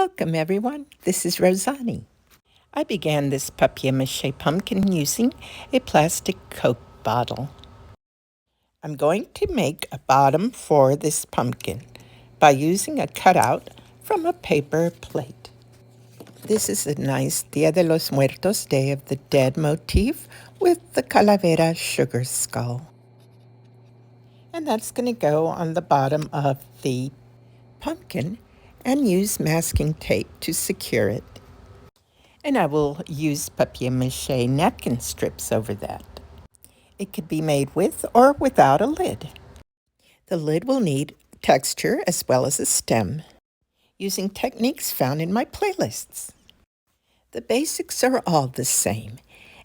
Welcome, everyone. This is Rozani. I began this Papier Mâché pumpkin using a plastic Coke bottle. I'm going to make a bottom for this pumpkin by using a cutout from a paper plate. This is a nice Dia de los Muertos, Day of the Dead motif with the calavera sugar skull. And that's going to go on the bottom of the pumpkin and use masking tape to secure it. And I will use papier mâché napkin strips over that. It could be made with or without a lid. The lid will need texture as well as a stem, using techniques found in my playlists. The basics are all the same,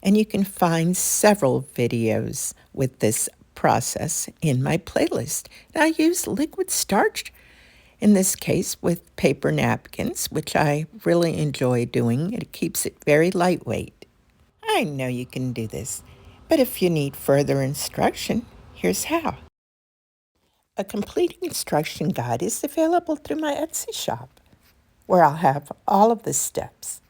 and you can find several videos with this process in my playlist. And I use liquid starch, in this case with paper napkins, which I really enjoy doing. It keeps it very lightweight. I know you can do this, but if you need further instruction, here's how. A complete instruction guide is available through my Etsy shop, where I'll have all of the steps.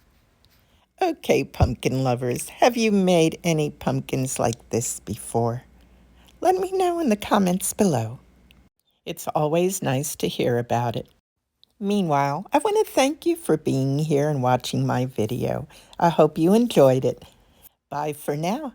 Okay, pumpkin lovers, have you made any pumpkins like this before? Let me know in the comments below. It's always nice to hear about it. Meanwhile, I want to thank you for being here and watching my video. I hope you enjoyed it. Bye for now.